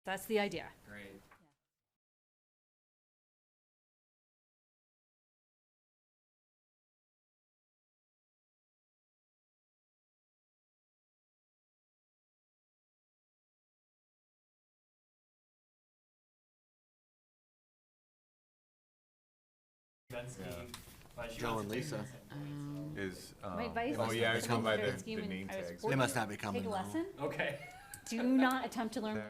That's the idea. Great. Joe and Lisa Is, My advice oh is yeah, I was going by someone the scheme and name I was tags. They must not be coming Take a now. lesson. Okay. Do not attempt to learn.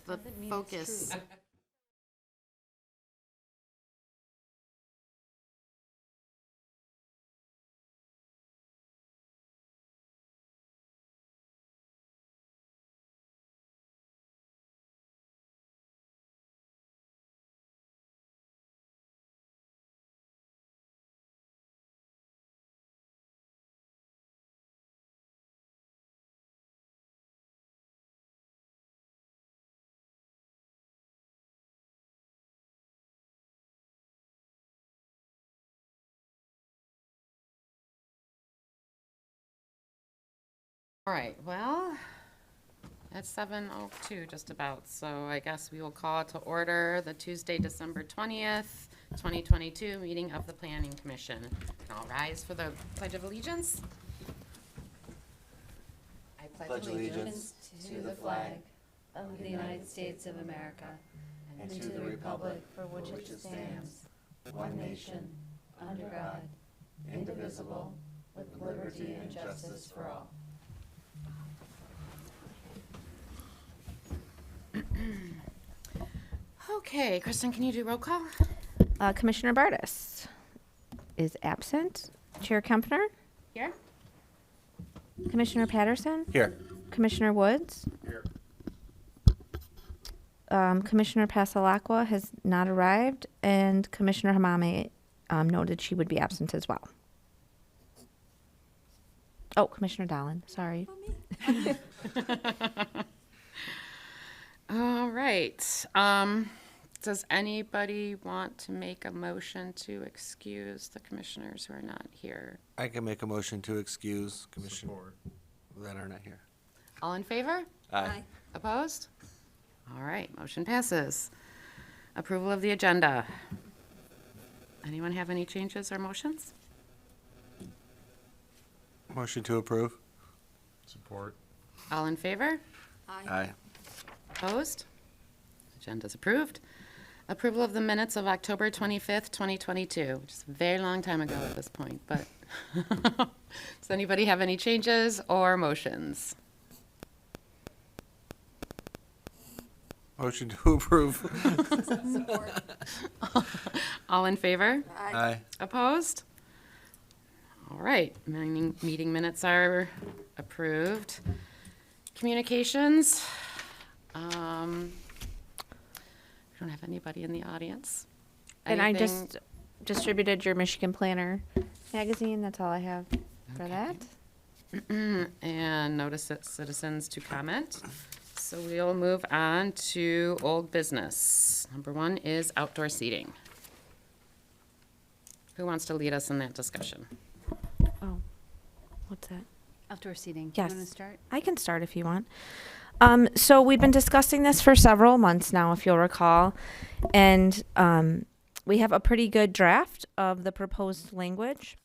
The Doesn't mean it's focus. true. All right, well, it's 7:02 just about, so I guess we will call to order the Tuesday, December 20th, 2022 meeting of the Planning Commission. And I'll rise for the Pledge of Allegiance. I Pledge allegiance To the flag of the United States of America and to the republic for which it stands, one nation, under God, indivisible, with liberty and justice for all. Okay, Kristen, can you do roll call? Commissioner Bartis is absent. Chair Kempner, Here? Commissioner Patterson, Here. Commissioner Woods. Here. Commissioner Pasalakwa has not arrived, and Commissioner Hamame noted she would be absent as well. Oh, Commissioner Dolan, sorry. All right. Does anybody want to make a motion to excuse the commissioners who are not here? I can make a motion to excuse commission Support. that are not here. All in favor? Aye. Opposed? All right, motion passes. Approval of the agenda. Anyone have any changes or motions? Motion to approve. Support. All in favor? Aye. Opposed? Agenda's approved. Approval of the minutes of October 25th, 2022, which is a very long time ago at this point, but does anybody have any changes or motions? Motion to approve. All in favor? Aye. Opposed? All right, meeting minutes are approved. Communications. We don't have anybody in the audience. And I Anything- just distributed your Michigan Planner magazine. That's all I have for that. And notice that citizens to comment. So we'll move on to old business. Number one is outdoor seating. Who wants to lead us in that discussion? Oh, what's that? Outdoor seating. Yes. You want to start? I can start if you want. So we've been discussing this for several months now, if you'll recall, and we have a pretty good draft of the proposed language.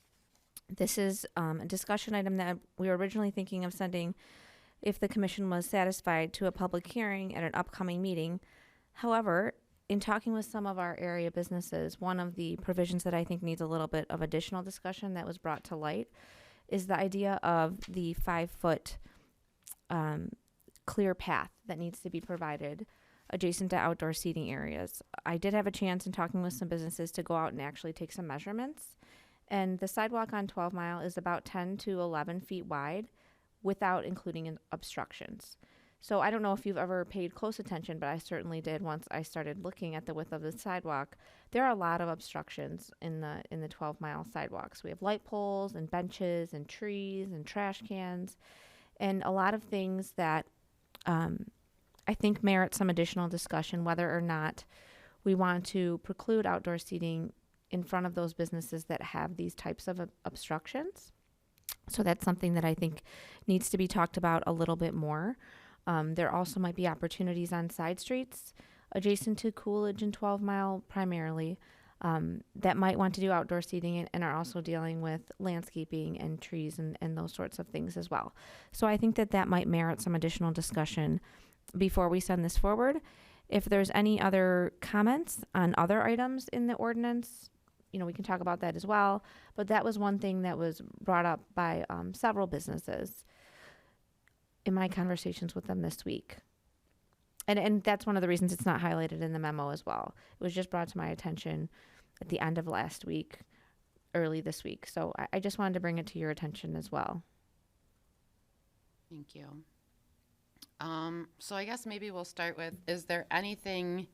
This is a discussion item that we were originally thinking of sending if the commission was satisfied to a public hearing at an upcoming meeting. However, in talking with some of our area businesses, one of the provisions that I think needs a little bit of additional discussion that was brought to light is the idea of the 5-foot clear path that needs to be provided adjacent to outdoor seating areas. I did have a chance in talking with some businesses to go out and actually take some measurements. And the sidewalk on 12 Mile is about 10 to 11 feet wide without including obstructions. So I don't know if you've ever paid close attention, but I certainly did once I started looking at the width of the sidewalk. There are a lot of obstructions in the 12-mile sidewalks. We have light poles and benches and trees and trash cans and a lot of things that I think merit some additional discussion, whether or not we want to preclude outdoor seating in front of those businesses that have these types of obstructions. So that's something that I think needs to be talked about a little bit more. There also might be opportunities on side streets adjacent to Coolidge and 12 Mile primarily that might want to do outdoor seating and are also dealing with landscaping and trees and those sorts of things as well. So I think that that might merit some additional discussion before we send this forward. If there's any other comments on other items in the ordinance, we can talk about that as well. But that was one thing that was brought up by several businesses in my conversations with them this week. And that's one of the reasons it's not highlighted in the memo as well. It was just brought to my attention at the end of last week, early this week. So I just wanted to bring it to your attention as well. Thank you. So I guess maybe we'll start with, is there anything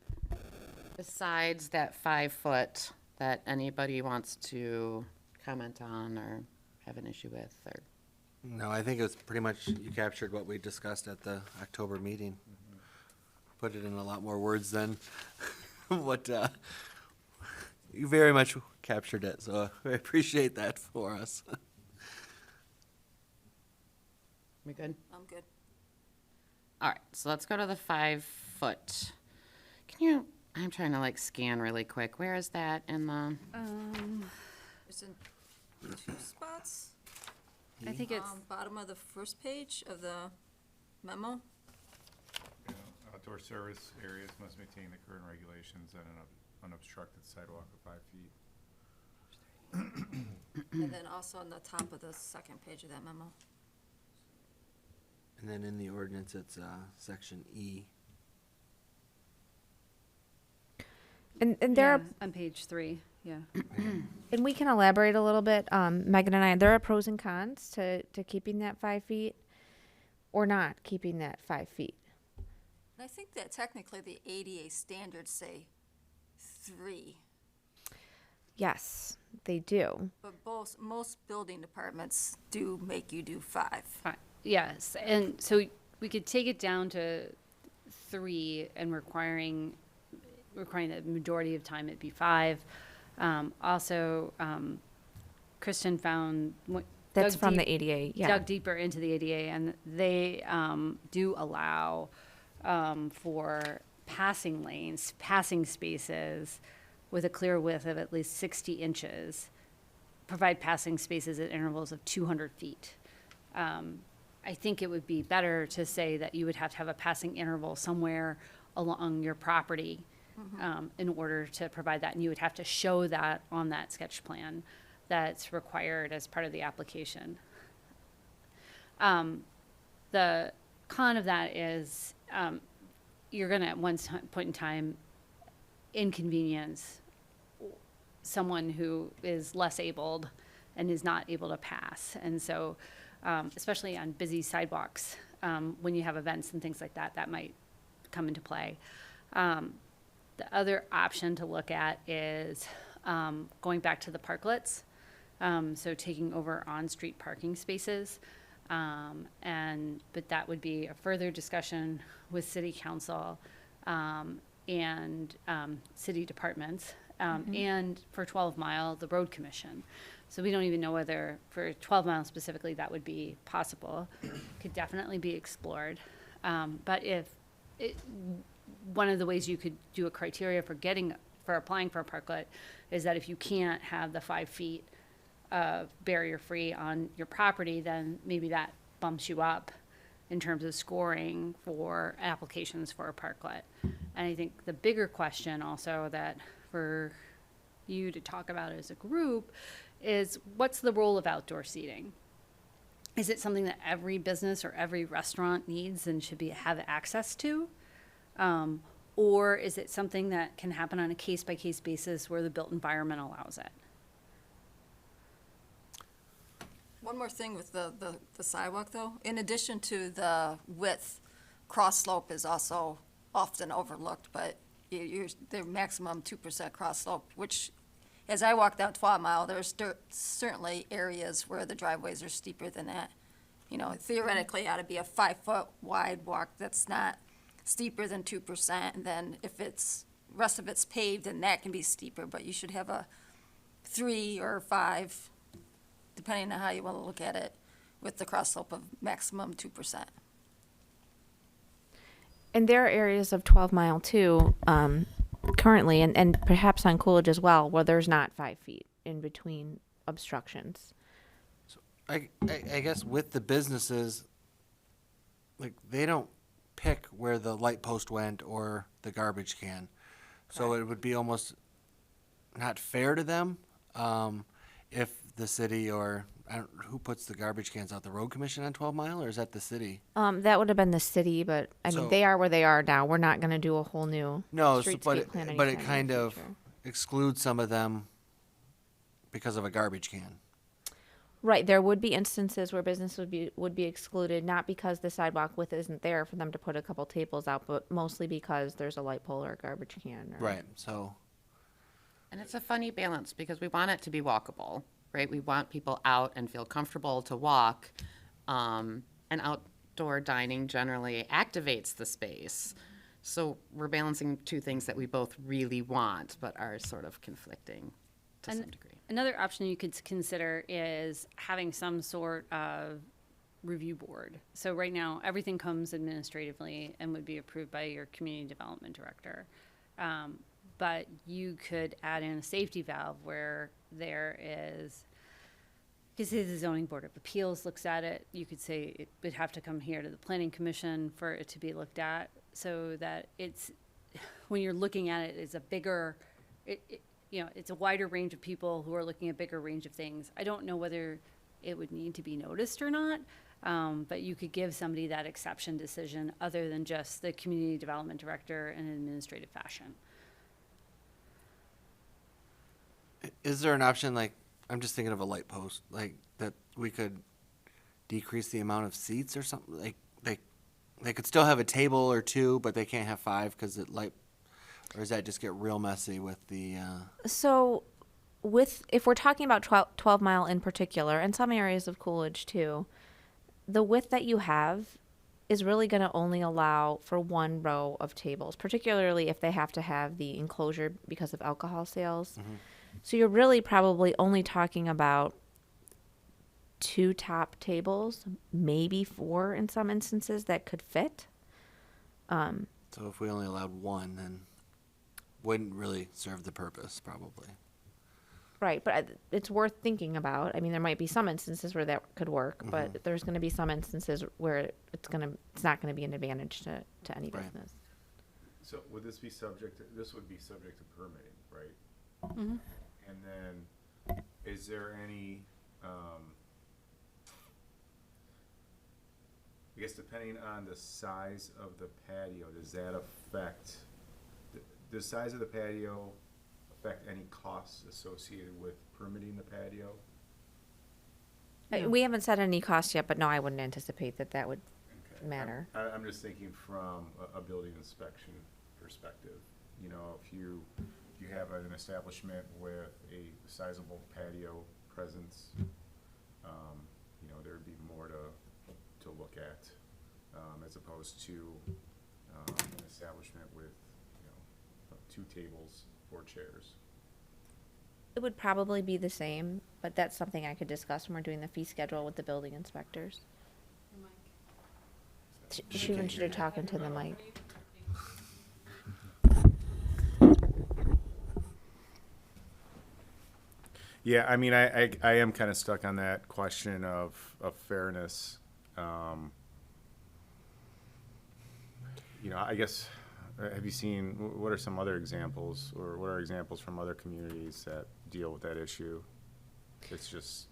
besides that 5 foot that anybody wants to comment on or have an issue with? Or No, I think it was pretty much, you captured what we discussed at the October meeting. Put it in a lot more words than what, you very much captured it, so I appreciate that for us. we good? I'm good. All right, so let's go to the 5 foot. I'm trying to scan really quick. Where is that in the, It's in 2 spots. I think it's, Bottom of the first page of the memo. Outdoor service areas must maintain the current regulations and an unobstructed sidewalk of 5 feet. And then also on the top of the second page of that memo. And then in the ordinance, it's section E. And there yeah, are on page 3, yeah. And we can elaborate a little bit. Megan and I, there are pros and cons to keeping that 5 feet or not keeping that 5 feet. And I think that technically the ADA standards say 3, Yes, they do. but most building departments do make you do 5. Fine. Yes, and so we could take it down to 3 and requiring the majority of time it be 5. Also, Kristen found That's dug from deep- the ADA, yeah. dug deeper into the ADA, and they do allow for passing lanes, passing spaces with a clear width of at least 60 inches, provide passing spaces at intervals of 200 feet. I think it would be better to say that you would have to have a passing interval somewhere along your property in order to provide that, and you would have to show that on that sketch plan that's required as part of the application. The con of that is you're going to at one point in time inconvenience someone who is less abled and is not able to pass. And so, especially on busy sidewalks, when you have events and things like that, that might come into play. The other option to look at is going back to the parklets. So taking over on-street parking spaces. But that would be a further discussion with city council and city departments. And for 12 Mile, the road commission. So we don't even know whether for 12 Mile specifically that would be possible. Could definitely be explored. But one of the ways you could do a criteria for applying for a parklet is that if you can't have the 5 feet barrier-free on your property, then maybe that bumps you up in terms of scoring for applications for a parklet. And I think the bigger question also that for you to talk about as a group is, what's the role of outdoor seating? Is it something that every business or every restaurant needs and should have access to? Or is it something that can happen on a case-by-case basis where the built environment allows it? One more thing with the sidewalk, though. In addition to the width, cross slope is also often overlooked, but you're, the maximum 2% cross slope, which, as I walk down 12 Mile, there's certainly areas where the driveways are steeper than that. You know, theoretically, it ought to be a 5-foot wide walk that's not steeper than 2%, and then if it's, rest of it's paved, then that can be steeper, but you should have a 3 or 5, depending on how you want to look at it, with the cross slope of maximum 2%. And there are areas of 12 Mile too, currently, and perhaps on Coolidge as well, where there's not 5 feet in between obstructions. I guess with the businesses, like, they don't pick where the light post went or the garbage can. So it would be almost not fair to them, if the city or, I don't, who puts the garbage cans out, the road commission on 12 Mile, or is that the city? That would have been the city, but I mean, So- they are where they are now. We're not gonna do a whole new No, streetscape plan but it anytime in the kind of future. excludes some of them because of a garbage can. Right, there would be instances where business would be excluded, not because the sidewalk width isn't there for them to put a couple tables out, but mostly because there's a light pole or a garbage can. Or, Right, so, And it's a funny balance because we want it to be walkable, right? We want people out and feel comfortable to walk. And outdoor dining generally activates the space. So we're balancing two things that we both really want, but are sort of conflicting to some degree. Another option you could consider is having some sort of review board. So right now, everything comes administratively and would be approved by your community development director. But you could add in a safety valve where there is, you could say the zoning board of appeals looks at it. You could say it would have to come here to the planning commission for it to be looked at, so that it's, when you're looking at it, it's a bigger, you know, it's a wider range of people who are looking at a bigger range of things. I don't know whether it would need to be noticed or not, but you could give somebody that exception decision other than just the community development director in an administrative fashion. is there an option, like, I'm just thinking of a light post, like, that we could decrease the amount of seats or something? Like, they could still have a table or two, but they can't have 5 because it light, or does that just get real messy with the, So, if we're talking about 12 Mile in particular, and some areas of Coolidge too, the width that you have is really going to only allow for one row of tables, particularly if they have to have the enclosure because of alcohol sales. So you're really probably only talking about 2 top tables, maybe 4 in some instances that could fit. so if we only allowed 1, then wouldn't really serve the purpose, probably. Right, but it's worth thinking about. I mean, there might be some instances where that could work, but there's going to be some instances where it's not going to be an advantage to any Right. business. So would this be subject, this would be subject to permitting, right? Mm-hmm. And then, is there any, I guess depending on the size of the patio, does that affect, the size of the patio affect any costs associated with permitting the patio? We haven't set any cost yet, but no, I wouldn't anticipate that would Okay. matter. I'm just thinking from a building inspection perspective. You know, if you have an establishment with a sizable patio presence, you know, there'd be more to look at, as opposed to, an establishment with, you know, 2 tables, 4 chairs. It would probably be the same, but that's something I could discuss when we're doing the fee schedule with the building inspectors. She should have talking to the mic. Yeah, I mean, I am kind of stuck on that question of fairness. You know, I guess, have you seen, what are some other examples, or what are examples from other communities that deal with that issue? It's just,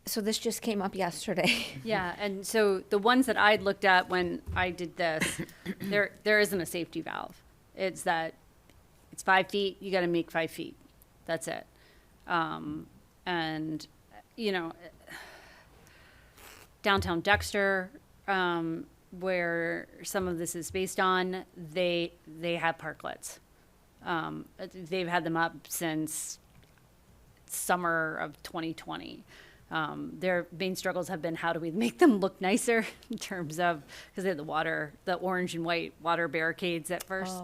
So this just came up yesterday. Yeah, and so the ones that I looked at when I did this, there isn't a safety valve. It's that it's 5 feet, you got to make 5 feet. That's it. And, you know, downtown Dexter, where some of this is based on, they have parklets. They've had them up since summer of 2020. Their main struggles have been how do we make them look nicer in terms of, because they had the orange and white water barricades at first.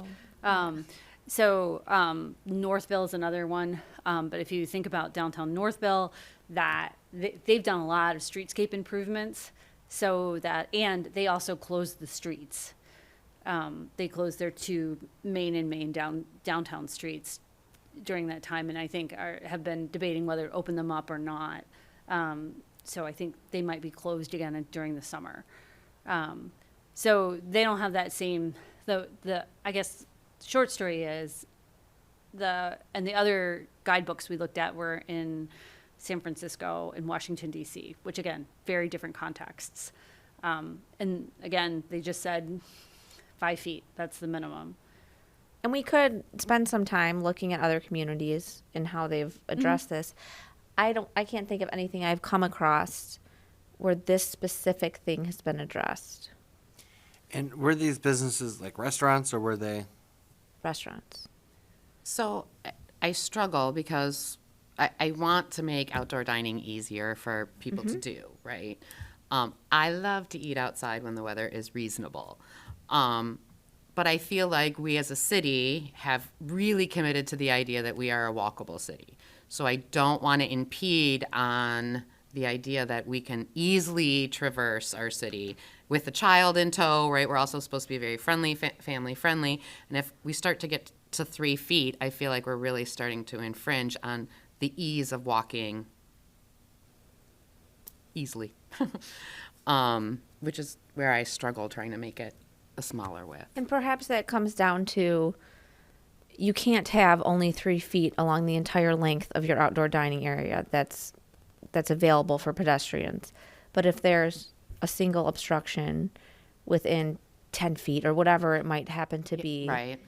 Northville is another one. But if you think about downtown Northville, they've done a lot of streetscape improvements, and they also closed the streets. They closed their two main downtown streets during that time, and I think have been debating whether to open them up or not. So I think they might be closed again during the summer. So they don't have that same, I guess, short story is the other guidebooks we looked at were in San Francisco and Washington, D.C., which again, very different contexts. And again, they just said 5 feet, that's the minimum. And we could spend some time looking at other communities and how they've addressed this. I can't think of anything I've come across where this specific thing has been addressed. And were these businesses like restaurants, or were they? Restaurants. So I struggle because I want to make outdoor dining easier for people to do, right? I love to eat outside when the weather is reasonable. But I feel like we as a city have really committed to the idea that we are a walkable city. So I don't want to impede on the idea that we can easily traverse our city with a child in tow, right? We're also supposed to be very friendly, family friendly. And if we start to get to 3 feet, I feel like we're really starting to infringe on the ease of walking easily, which is where I struggle trying to make it a smaller width. And perhaps that comes down to you can't have only 3 feet along the entire length of your outdoor dining area that's available for pedestrians. But if there's a single obstruction within 10 feet or whatever it might happen to be, Right.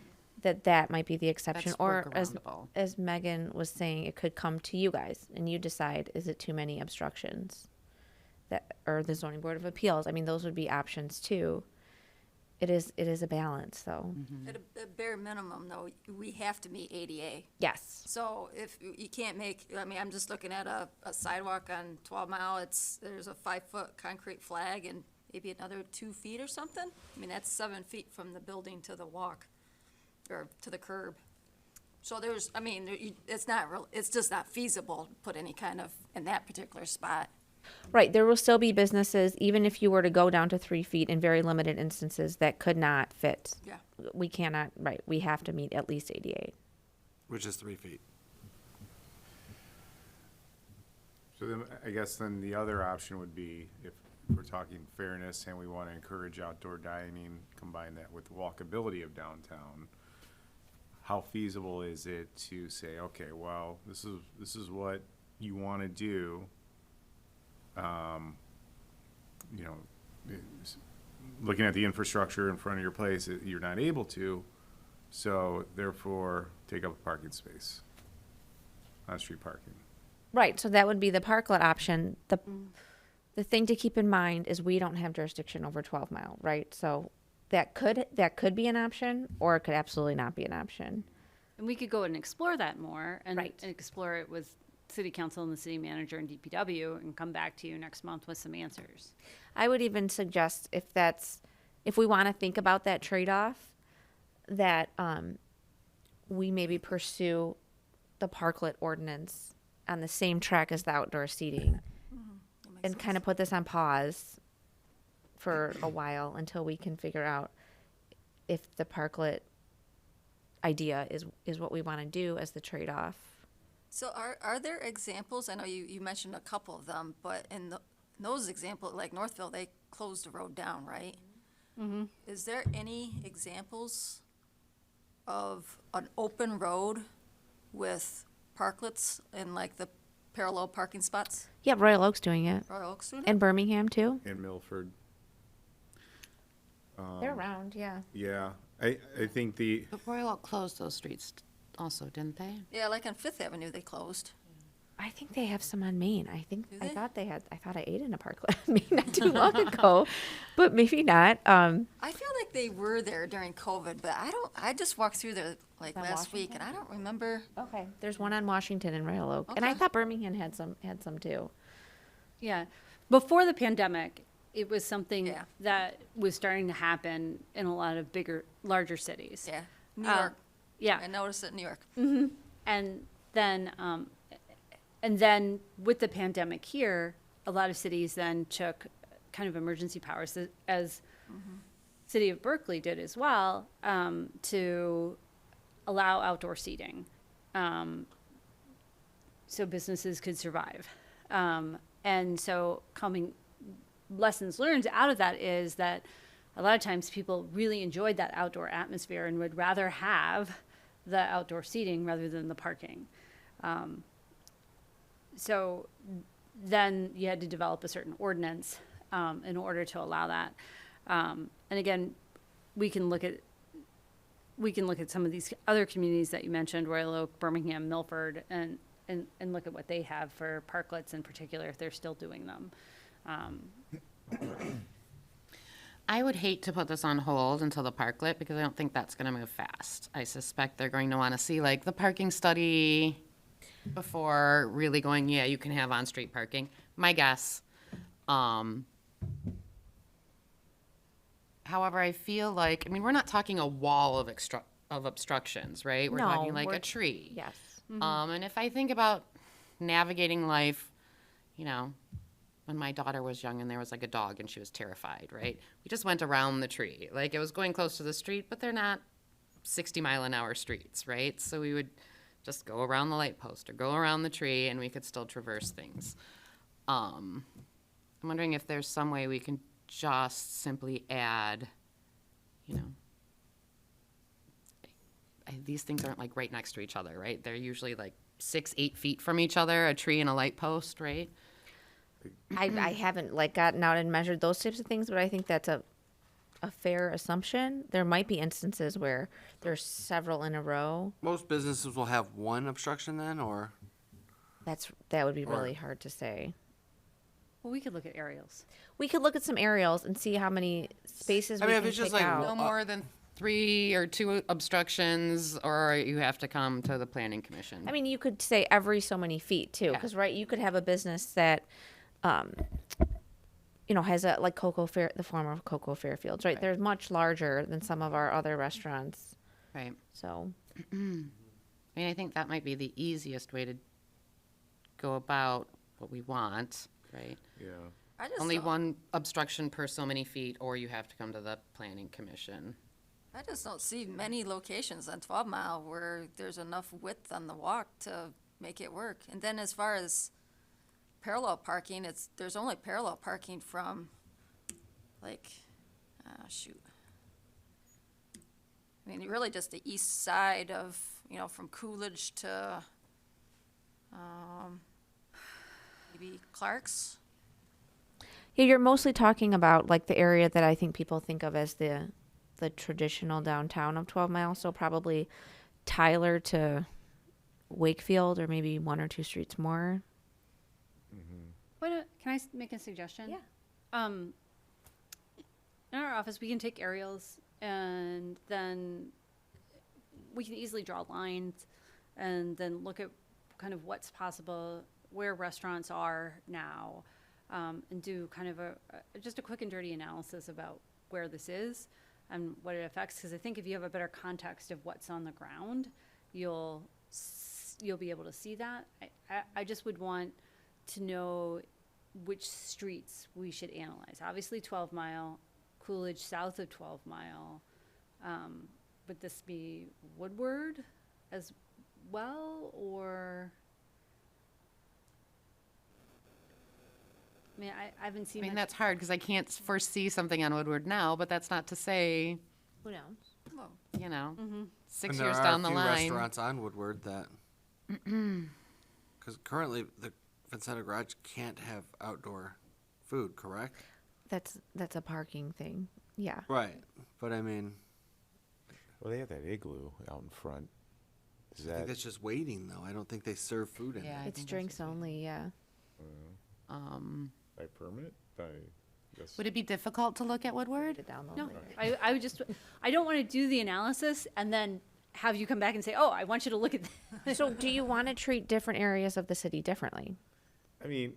that might be the exception. That's Or workaroundable. as Megan was saying, it could come to you guys and you decide, is it too many obstructions? Or the zoning board of appeals. I mean, those would be options too. It is a balance, though. At a bare minimum, though, we have to meet ADA. Yes. So if you can't make, I mean, I'm just looking at a sidewalk on 12 Mile, there's a 5-foot concrete flag and maybe another 2 feet or something. I mean, that's 7 feet from the building to the walk, or to the curb. So it's just not feasible to put any kind of, in that particular spot. Right. There will still be businesses, even if you were to go down to 3 feet in very limited instances, that could not fit. Yeah. We cannot, right. We have to meet at least 88. Which is 3 feet. So then, I guess then the other option would be, if we're talking fairness and we want to encourage outdoor dining, combine that with walkability of downtown, how feasible is it to say, okay, well, this is what you want to do, you know, looking at the infrastructure in front of your place, you're not able to, so therefore take up a parking space, on-street parking. Right. So that would be the parklet option. The thing to keep in mind is we don't have jurisdiction over 12 Mile, right? So that could be an option, or it could absolutely not be an option. And we could go and explore that more and Right. explore it with city council and the city manager and DPW and come back to you next month with some answers. I would even suggest if we want to think about that trade-off, that we maybe pursue the parklet ordinance on the same track as the outdoor seating and kind of put this on pause for a while until we can figure out if the parklet idea is what we want to do as the trade-off. So are there examples, I know you mentioned a couple of them, but in those examples, like Northville, they closed the road down, right? Mm-hmm. Is there any examples of an open road with parklets and like the parallel parking spots? Yeah, Royal Oak's doing it. Royal Oaks doing it? And Birmingham, too. In Milford. They're around, yeah. Yeah, I think But Royal Oak closed those streets also, didn't they? Yeah, like on Fifth Avenue, they closed. I think they have some on Main. I think Do I they? thought they had. I thought I ate in a parklet on Main not too long ago, but maybe not. I feel like they were there during COVID, but I just walked through there like On last week, and I don't remember. Okay, there's one on Washington and Royal Oak, and I Okay. thought Birmingham had some too. Yeah. Before the pandemic, it was something Yeah. that was starting to happen in a lot of larger cities. Yeah, New Uh, York. Yeah. I noticed it in New York. And then with the pandemic here, a lot of cities then took kind of emergency powers, as City of Berkeley did as well, to allow outdoor seating, so businesses could survive. And so lessons learned out of that is that a lot of times people really enjoyed that outdoor atmosphere and would rather have the outdoor seating rather than the parking. So then you had to develop a certain ordinance in order to allow that. And again, we can look at some of these other communities that you mentioned, Royal Oak, Birmingham, Milford, and look at what they have for parklets in particular, if they're still doing them. I would hate to put this on hold until the parklet because I don't think that's going to move fast. I suspect they're going to want to see like the parking study before really going, yeah, you can have on-street parking. My guess. However, I feel like, I mean, we're not talking a wall of obstructions, right? We're No, talking like we're- a tree. Yes. And if I think about navigating life, you know, when my daughter was young and there was like a dog and she was terrified, right? We just went around the tree. Like it was going close to the street, but they're not 60-mile-an-hour streets, right? So we would just go around the light post or go around the tree and we could still traverse things. I'm wondering if there's some way we can just simply add, you know, these things aren't like right next to each other, right? They're usually like 6-8 feet from each other, a tree and a light post, right? I haven't like gotten out and measured those types of things, but I think that's a fair assumption. There might be instances where there's several in a row. Most businesses will have one obstruction then, or? That would be really hard to say. Well, we could look at aerials. We could look at some aerials and see how many spaces I we mean, if can it's just take like out. No more than 3 or 2 obstructions, or you have to come to the planning commission. I mean, you could say every so many feet too, Yeah. because right, you could have a business that, you know, has a like the former Cocoa Fairfields, right? Right. They're much larger than some of our other restaurants, Right. so. I mean, I think that might be the easiest way to go about what we want, right? Yeah. I just Only don't- one obstruction per so many feet, or you have to come to the planning commission. I just don't see many locations on 12 Mile where there's enough width on the walk to make it work. And then as far as parallel parking, there's only parallel parking from, like, shoot. I mean, really just the east side of, you know, from Coolidge to, maybe Clark's. Yeah, you're mostly talking about like the area that I think people think of as the traditional downtown of 12 Mile, so probably Tyler to Wakefield or maybe 1 or 2 streets more. Can I make a suggestion? Yeah. In our office, we can take aerials and then we can easily draw lines and then look at kind of what's possible, where restaurants are now, and do kind of just a quick and dirty analysis about where this is and what it affects. Because I think if you have a better context of what's on the ground, you'll be able to see that. I just would want to know which streets we should analyze. Obviously 12 Mile, Coolidge south of 12 Mile. Would this be Woodward as well, or? I mean, I haven't I seen. mean, much- that's hard, because I can't foresee something on Woodward now, but that's not to say, Who knows? Well, you know, 6 And years there are down a the few line. restaurants on Woodward that, because currently the Vincenta Garage can't have outdoor food, correct? That's a parking thing. Yeah. Right, but I mean, Well, they have that igloo out in front. Is I think that, that's just waiting, though. I don't think they serve food in Yeah, there. I It's think that's drinks what- only, yeah. by permit? Yes. Would it be difficult to look at Woodward? It down No, later. I would just, I don't want to do the analysis and then have you come back and say, oh, I want you to look at this. So do you want to treat different areas of the city differently? I mean,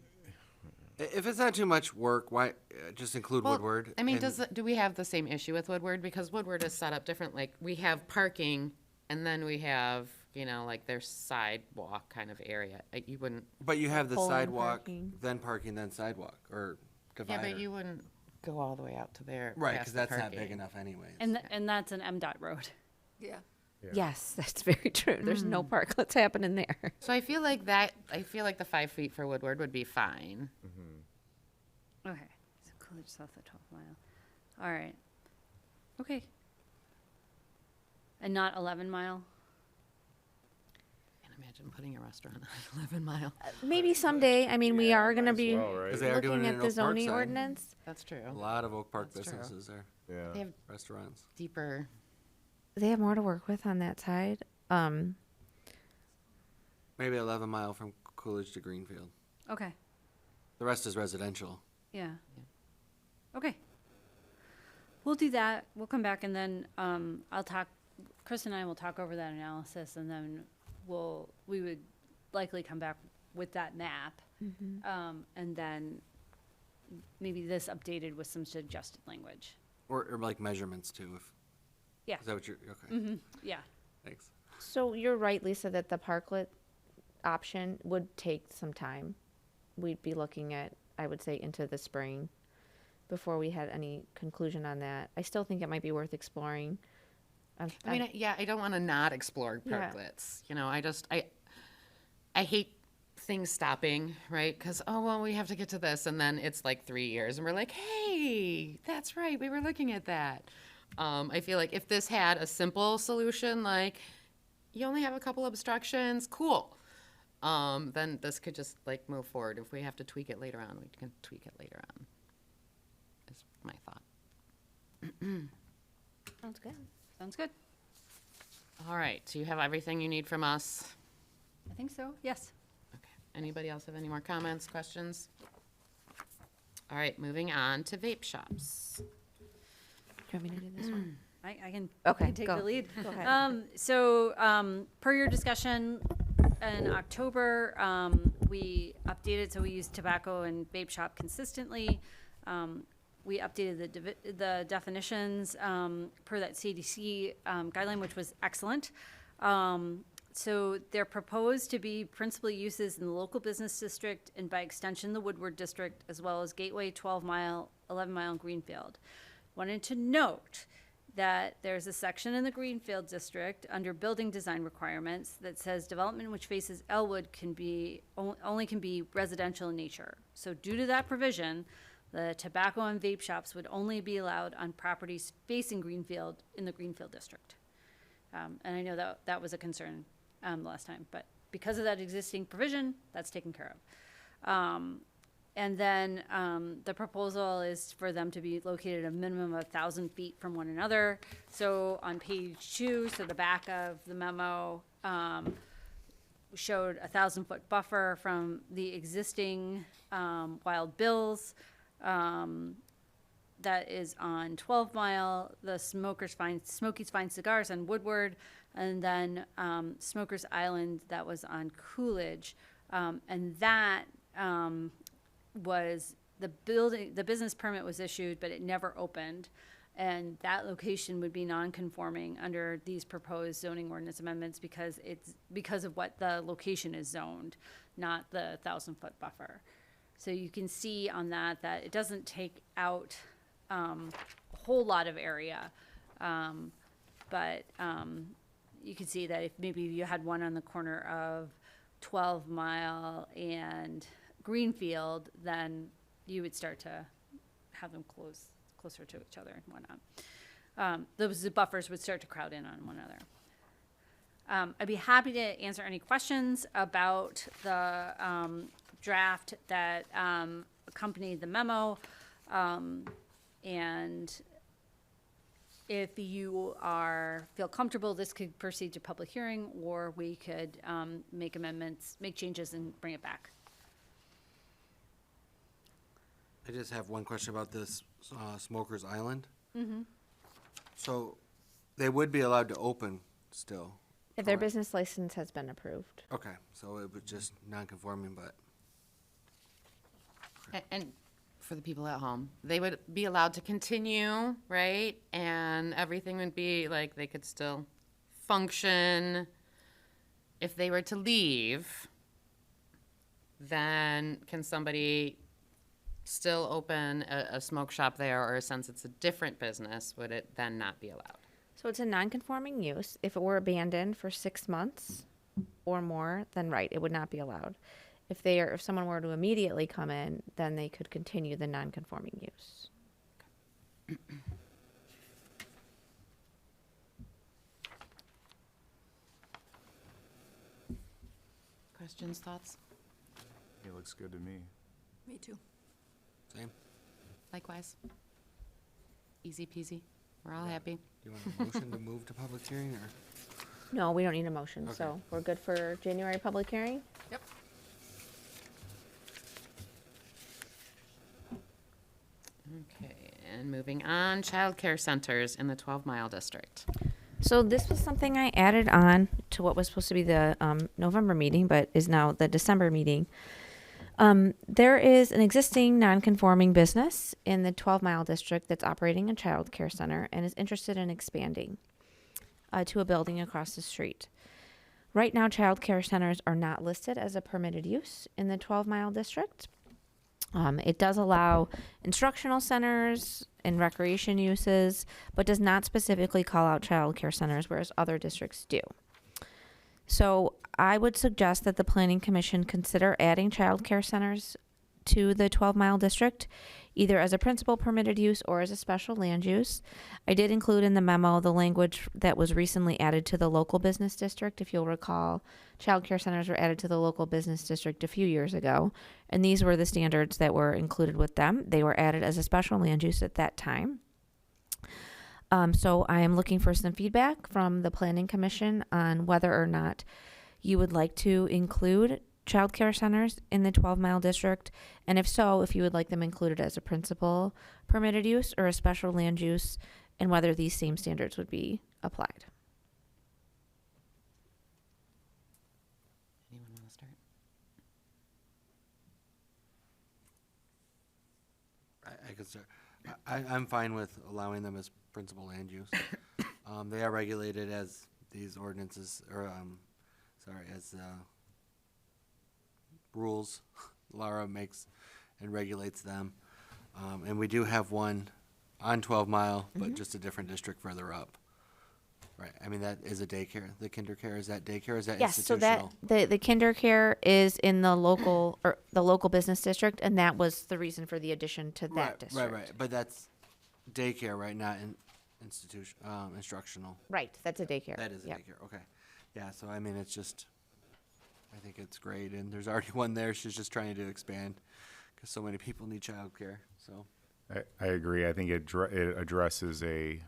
If it's not too much work, why just include Well, Woodward? I mean, and- do we have the same issue with Woodward? Because Woodward is set up different, like, we have parking, and then we have, like, their sidewalk kind of area. You wouldn't, But you have the Pole and sidewalk, parking. then parking, then sidewalk, or yeah, divider. but you wouldn't go all the way out to there. Right, past because the that's not big parking. enough anyways. And that's an MDOT road. Yeah. yeah. Yes, that's very true. There's no parklets happening there. So I feel like the 5 feet for Woodward would be fine. Okay, so Coolidge south of 12 Mile. All right. Okay. And not 11 Mile? Can't imagine putting a restaurant on 11 Mile. Maybe someday. I mean, we are going to might as be well, right? Because they are doing looking it at in the Oak Park zoning side. ordinance. That's true. A lot of Oak Park That's true. businesses there, They Yeah. have restaurants. deeper, They have more to work with on that side. Maybe 11 Mile from Coolidge to Greenfield. Okay, The rest is residential. yeah. Okay. We'll do that. We'll come back and then Chris and I will talk over that analysis and then we would likely come back with that map. And then maybe this updated with some suggested language. Or like measurements too, if. Yeah. Is that what you're, okay, Yeah. thanks. So you're right, Lisa, that the parklet option would take some time. We'd be looking at, I would say, into the spring before we had any conclusion on that. I still think it might be worth exploring. I mean, I don't want to not explore Yeah. parklets. I hate things stopping, right? Because, oh, well, we have to get to this. And then it's like 3 years and we're like, hey, that's right. We were looking at that. I feel like if this had a simple solution, like you only have a couple obstructions, cool. Then this could just like move forward. If we have to tweak it later on, we can tweak it later on. Is my thought. Sounds good. Sounds good. All right. So you have everything you need from us. I think so. Yes. Okay. Anybody else have any more comments, questions? All right, moving on to vape shops. Do you want me to do this one? I can, Okay, I can take go. the lead. Go ahead. Per your discussion in October, we updated, so we use tobacco and vape shop consistently. We updated the definitions per that CDC guideline, which was excellent. So they're proposed to be principal uses in the local business district and by extension, the Woodward district, as well as Gateway, 12 Mile, 11 Mile, and Greenfield. Wanted to note that there's a section in the Greenfield district under building design requirements that says development which faces Elwood only can be residential in nature. So due to that provision, the tobacco and vape shops would only be allowed on properties facing Greenfield in the Greenfield district. And I know that was a concern last time, but because of that existing provision, that's taken care of. And then the proposal is for them to be located a minimum of 1,000 feet from one another. So on page 2, so the back of the memo showed a 1,000-foot buffer from the existing Wild Bills. That is on 12 Mile, the Smoky's Fine Cigars on Woodward, and then Smoker's Island that was on Coolidge. And that was the business permit was issued, but it never opened. And that location would be non-conforming under these proposed zoning ordinance amendments because of what the location is zoned, not the 1,000-foot buffer. So you can see on that it doesn't take out a whole lot of area. But you can see that if maybe you had one on the corner of 12 Mile and Greenfield, then you would start to have them closer to each other and whatnot. Those buffers would start to crowd in on one another. I'd be happy to answer any questions about the draft that accompanied the memo. And if you feel comfortable, this could proceed to public hearing, or we could make amendments, make changes and bring it back. I just have one question about this Smokers Island. Mm-hmm. So they would be allowed to open still? If their correct? business license has been approved. Okay, so it was just non-conforming, but, And for the people at home, they would be allowed to continue, right? And everything would be like, they could still function. If they were to leave, then can somebody still open a smoke shop there, or since it's a different business, would it then not be allowed? So it's a non-conforming use. If it were abandoned for 6 months or more, then right, it would not be allowed. If someone were to immediately come in, then they could continue the non-conforming use. Questions, thoughts? It looks good to me. Me too. same. Likewise. Easy peasy. We're all happy. Do you want a motion to move to public hearing, or? No, we don't need a motion, Okay. so we're good for January public hearing? Yep. Okay, and moving on, childcare centers in the 12-mile district. So this was something I added on to what was supposed to be the November meeting, but is now the December meeting. There is an existing non-conforming business in the 12-mile district that's operating a child care center and is interested in expanding to a building across the street. Right now, child care centers are not listed as a permitted use in the 12-mile district. It does allow instructional centers and recreation uses, but does not specifically call out child care centers, whereas other districts do. So I would suggest that the Planning Commission consider adding child care centers to the 12-mile district, either as a principal permitted use or as a special land use. I did include in the memo the language that was recently added to the local business district. If you'll recall, child care centers were added to the local business district a few years ago, and these were the standards that were included with them. They were added as a special land use at that time. So I am looking for some feedback from the Planning Commission on whether or not you would like to include child care centers in the 12-mile district, and if so, if you would like them included as a principal permitted use or a special land use, and whether these same standards would be applied. Anyone want to start? I could start. I'm fine with allowing them as principal land use. They are regulated as these ordinances, or, as rules. Laura makes and regulates them. And we do have one on 12 Mile, but just a different district further up. Right, I mean, that is a daycare. The kinder care, is that daycare, or is that Yes, so that institutional? the kinder care is in the local or the local business district, and that was the reason for the addition to that Right, district. right, but that's daycare, right, not institution, instructional. Right, that's a daycare. That is a Yep. daycare, okay. Yeah, so I mean, it's just, I think it's great, and there's already one there, she's just trying to expand, because so many people need childcare, so. I agree. I think it addresses a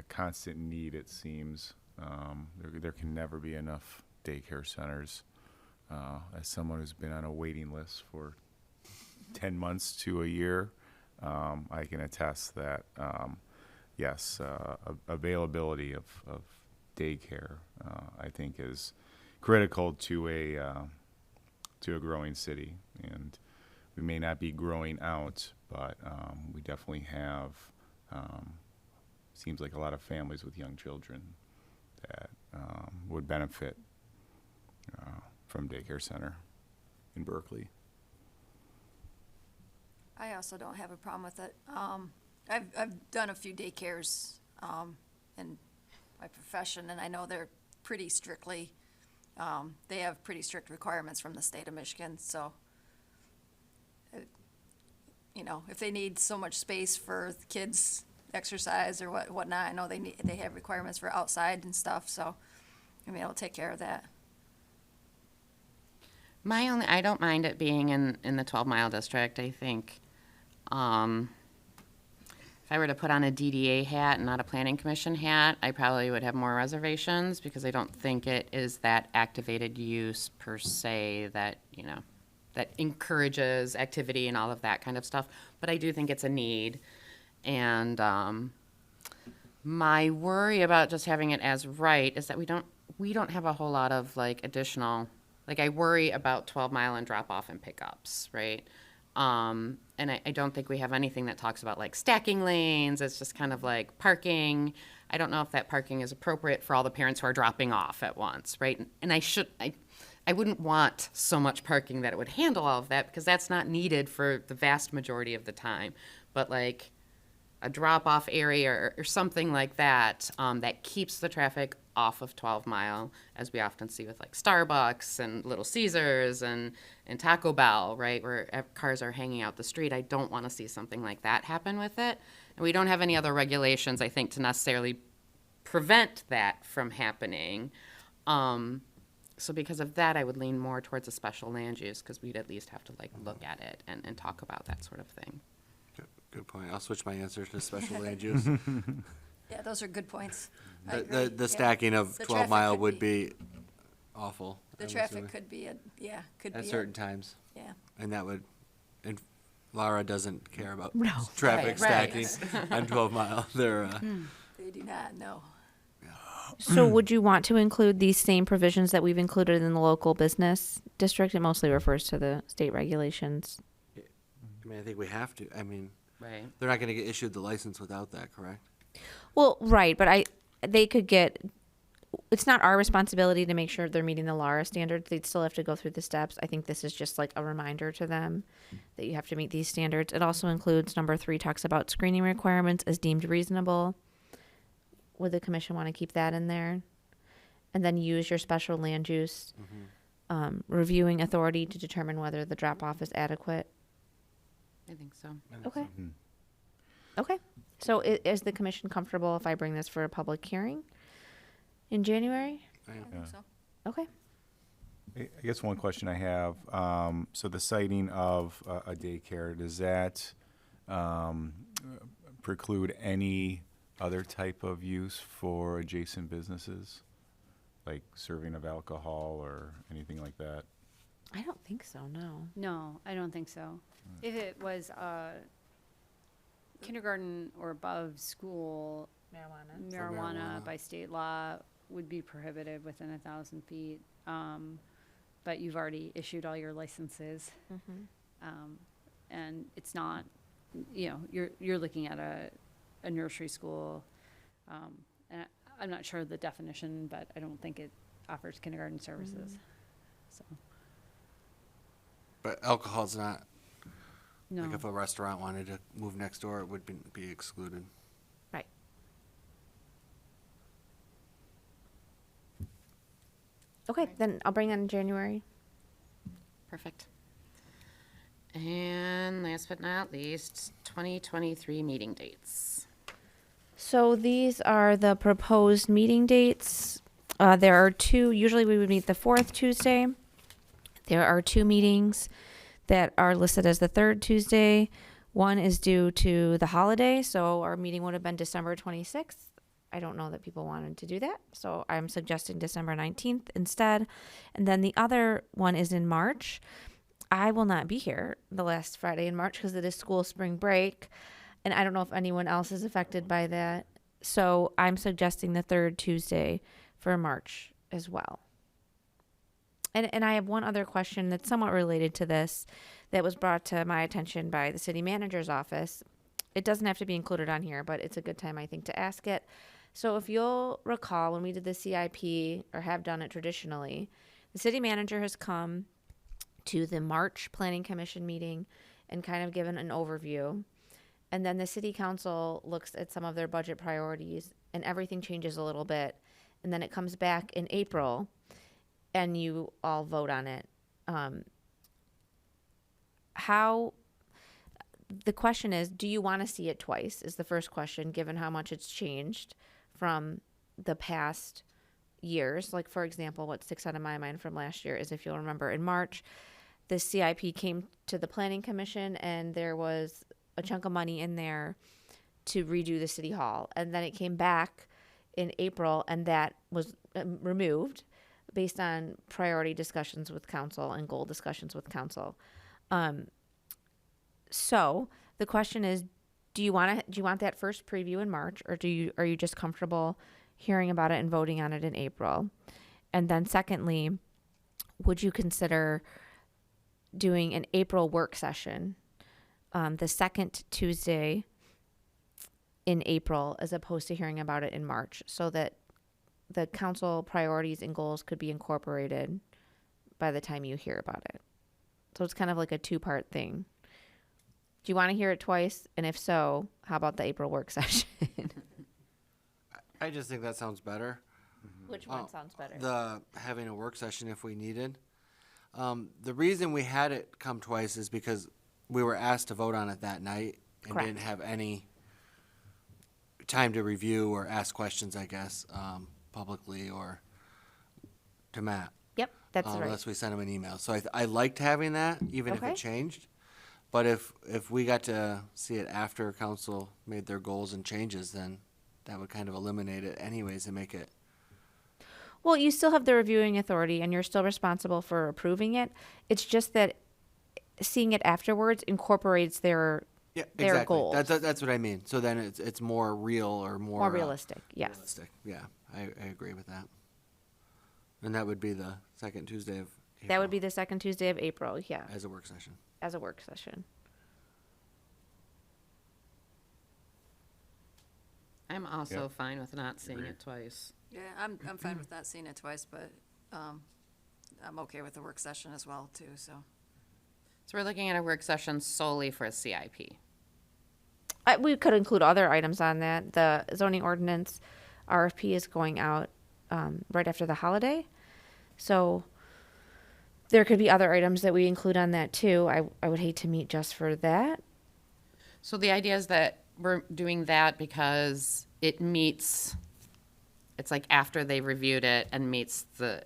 constant need, it seems. There can never be enough daycare centers. As someone who's been on a waiting list for 10 months to a year, I can attest that, yes, availability of daycare, I think, is critical to a growing city. And we may not be growing out, but we definitely have, seems like a lot of families with young children that would benefit from daycare center in Berkeley. I also don't have a problem with it. I've done a few daycares in my profession, and I know they're pretty strictly, they have pretty strict requirements from the state of Michigan, so, you know, if they need so much space for kids' exercise or whatnot, I know they have requirements for outside and stuff, so, I mean, I'll take care of that. I don't mind it being in the 12-mile district. I think if I were to put on a DDA hat and not a planning commission hat, I probably would have more reservations because I don't think it is that activated use per se that, you know, that encourages activity and all of that kind of stuff. But I do think it's a need. And my worry about just having it as right is that we don't have a whole lot of like additional, like I worry about 12 Mile and drop off and pickups, right? And I don't think we have anything that talks about like stacking lanes. It's just kind of like parking. I don't know if that parking is appropriate for all the parents who are dropping off at once, right? And I wouldn't want so much parking that it would handle all of that because that's not needed for the vast majority of the time. But like a drop-off area or something like that, that keeps the traffic off of 12 Mile, as we often see with like Starbucks and Little Caesars and Taco Bell, right, where cars are hanging out the street. I don't want to see something like that happen with it. And we don't have any other regulations, I think, to necessarily prevent that from happening. So because of that, I would lean more towards a special land use because we'd at least have to like look at it and talk about that sort of thing. Good point. I'll switch my answer to special land use. Yeah, those are good points. I The, agree. the, the Yeah. stacking of The 12 traffic Mile could would be awful. The I'm traffic assuming, could be could be at certain times, yeah. and that would, and Laura doesn't care about No. traffic Right, stacking on 12 Mile. They're, They do not know. So would you want to include these same provisions that we've included in the local business district? It mostly refers to the state regulations. I mean, I think we have to. I mean, Right. they're not going to get issued the license without that, correct? Well, right, but they could get, it's not our responsibility to make sure they're meeting the LARA standards. They'd still have to go through the steps. I think this is just like a reminder to them that you have to meet these standards. It also includes number 3, talks about screening requirements as deemed reasonable. Would the commission want to keep that in there? And then use your special land use, reviewing authority to determine whether the drop off is adequate. I think so. Okay. Okay. So is the commission comfortable if I bring this for a public hearing in January? I think so. Okay. I guess one question I have, so the siting of a daycare, does that preclude any other type of use for adjacent businesses? Like serving of alcohol or anything like that? I don't think so, no. No, I don't think so. If it was kindergarten or above school, marijuana by state law would be prohibited within 1,000 feet. But you've already issued all your licenses. And it's not, you know, you're looking at a nursery school. And I'm not sure of the definition, but I don't think it offers kindergarten services. So, But alcohol's not, no. like if a restaurant wanted to move next door, it would be excluded. Right. Okay, then I'll bring that in January. Perfect. And last but not least, 2023 meeting dates. So these are the proposed meeting dates. There are 2, usually we would meet the 4th Tuesday. There are 2 meetings that are listed as the 3rd Tuesday. One is due to the holiday, so our meeting would have been December 26th. I don't know that people wanted to do that, so I'm suggesting December 19th instead. And then the other one is in March. I will not be here the last Friday in March because it is school spring break, and I don't know if anyone else is affected by that. So I'm suggesting the 3rd Tuesday for March as well. And I have one other question that's somewhat related to this that was brought to my attention by the city manager's office. It doesn't have to be included on here, but it's a good time, I think, to ask it. So if you'll recall, when we did the CIP, or have done it traditionally, the city manager has come to the March Planning Commission meeting and kind of given an overview. And then the city council looks at some of their budget priorities and everything changes a little bit. And then it comes back in April and you all vote on it. The question is, do you want to see it twice is the first question, given how much it's changed from the past years. Like, for example, what sticks out of my mind from last year is, if you'll remember, in March, the CIP came to the Planning Commission and there was a chunk of money in there to redo the city hall. And then it came back in April, and that was removed based on priority discussions with council and goal discussions with council. So the question is, do you want that first preview in March, or are you just comfortable hearing about it and voting on it in April? And then secondly, would you consider doing an April work session, the second Tuesday in April, as opposed to hearing about it in March, so that the council priorities and goals could be incorporated by the time you hear about it? So it's kind of like a two-part thing. Do you want to hear it twice? And if so, how about the April work session? I just think that sounds better. Which one sounds better? The having a work session if we needed. The reason we had it come twice is because we were asked to vote on it that night and Correct. didn't have any time to review or ask questions, I guess, publicly or to Matt. Yep, that's right. Unless we sent him an email. So I liked having that, even if Okay. it changed. But if we got to see it after council made their goals and changes, then that would kind of eliminate it anyways and make it. Well, you still have the reviewing authority, and you're still responsible for approving it. It's just that seeing it afterwards incorporates their Yeah, their exactly. goals. That's what I mean. So then it's more real or more more realistic. Yes. realistic. Yeah, I agree with that. And that would be the second Tuesday of April. That would be the second Tuesday of April, yeah, as a work session. as a work session. I'm also Yeah. fine with not seeing Agreed. it twice. Yeah, I'm fine with not seeing it twice, but I'm okay with the work session as well, too, so. So we're looking at a work session solely for a CIP. We could include other items on that. The zoning ordinance RFP is going out right after the holiday. So there could be other items that we include on that too. I would hate to meet just for that. So the idea is that we're doing that because it meets, it's like after they reviewed it and meets the,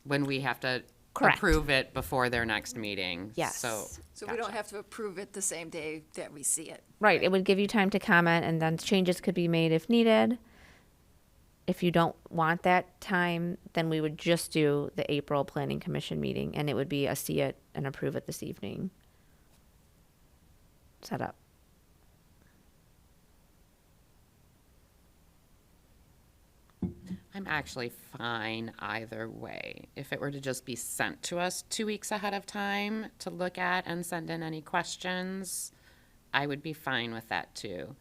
when we have to Correct. approve it before their next meeting. Yes. So we don't have to approve it the same day that we see it. Right. It would give you time to comment, and then changes could be made if needed. If you don't want that time, then we would just do the April Planning Commission meeting, and it would be a see it and approve it this evening setup. I'm actually fine either way. If it were to just be sent to us 2 weeks ahead of time to look at and send in any questions, I would be fine with that too.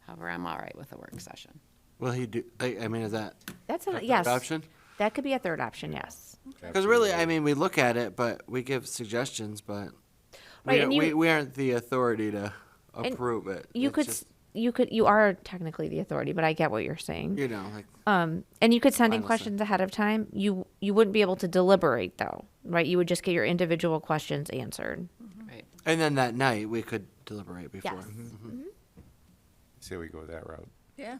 However, I'm all right with a work session. Will he do? I mean, is that That's a a third yes. option? That could be a third option. Yes. Because really, I mean, we look at it, but we give suggestions, but Right, and we aren't the authority to approve it. You It's could, just, you are technically the authority, but I get what you're saying. like And you could send in Final say. questions ahead of time. You wouldn't be able to deliberate though, right? You would just get your individual questions answered. Right. and then that night we could deliberate before. Yes. Say we go that route. Yeah.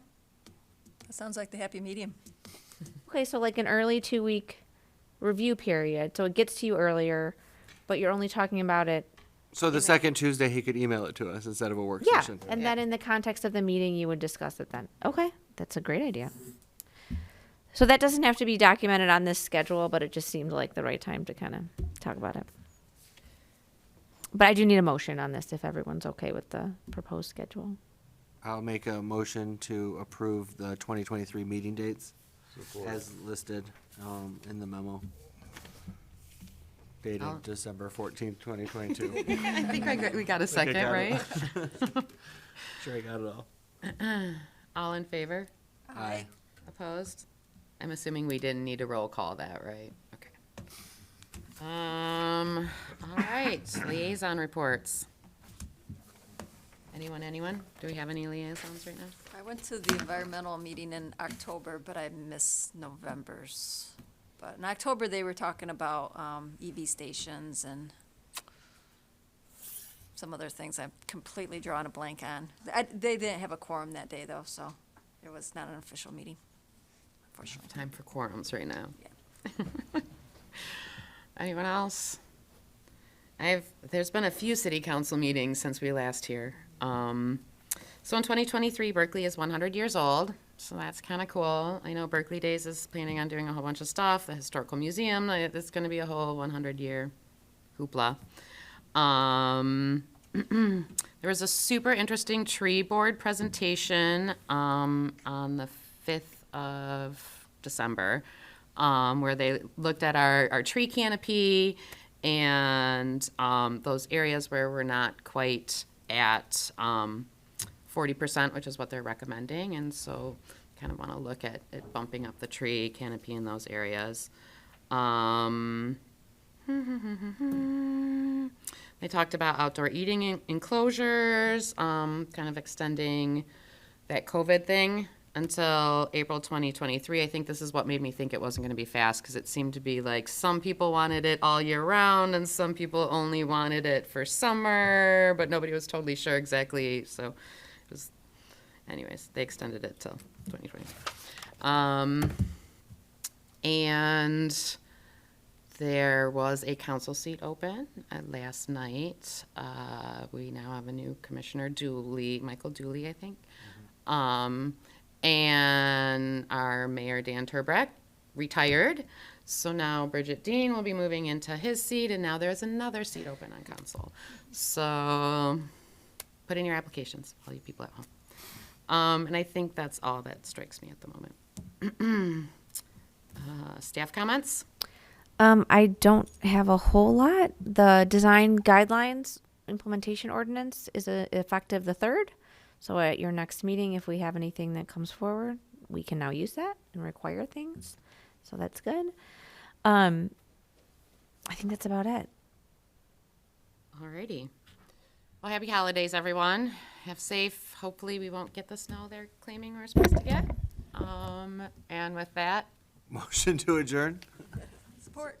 That sounds like the happy medium. Okay, so like an early 2-week review period. So it gets to you earlier, but you're only talking about it. So the second Tuesday he could email it to us instead of a work Yeah. session. And then in the context of the meeting, you would discuss it then. Okay, that's a great idea. So that doesn't have to be documented on this schedule, but it just seemed like the right time to kind of talk about it. But I do need a motion on this if everyone's okay with the proposed schedule. I'll make a motion to approve the 2023 meeting dates as listed in the memo dated I'll- December 14th, 2022. I think we got a second, got it. right? Sure, I got it all. All in favor? Aye. Opposed? I'm assuming we didn't need to roll call that, right? Okay. All right, liaison reports. Anyone? Do we have any liaisons right now? I went to the environmental meeting in October, but I missed November's. But in October, they were talking about EV stations and some other things I'm completely drawing a blank on. They didn't have a quorum that day, though, so it was not an official meeting, unfortunately. Time for quorums right now. Anyone else? There's been a few city council meetings since we last here. So in 2023, Berkeley is 100 years old, so that's kind of cool. I know Berkeley Days is planning on doing a whole bunch of stuff. The Historical Museum, it's going to be a whole 100-year hoopla. There was a super interesting tree board presentation on the 5th of December, where they looked at our tree canopy and those areas where we're not quite at 40%, which is what they're recommending. And so kind of want to look at bumping up the tree canopy in those areas. They talked about outdoor eating enclosures, kind of extending that COVID thing until April 2023. I think this is what made me think it wasn't going to be fast, because it seemed to be like some people wanted it all year round and some people only wanted it for summer, but nobody was totally sure exactly. So it was, anyways, they extended it till 2023. And there was a council seat open last night. We now have a new commissioner, Michael Dooley, I think. And our mayor, Dan Turbrack, retired. So now Bridget Dean will be moving into his seat, and now there's another seat open on council. So put in your applications, all you people at home. And I think that's all that strikes me at the moment. Staff comments? I don't have a whole lot. The design guidelines implementation ordinance is effective the 3rd. So at your next meeting, if we have anything that comes forward, we can now use that and require things. So that's good. I think that's about it. Alrighty. Well, happy holidays, everyone. Have safe. Hopefully we won't get the snow they're claiming we're supposed to get. And with that, Motion to adjourn? Support.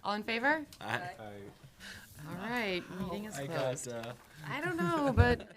all in favor? I All right, meeting is got, closed. I don't know, but.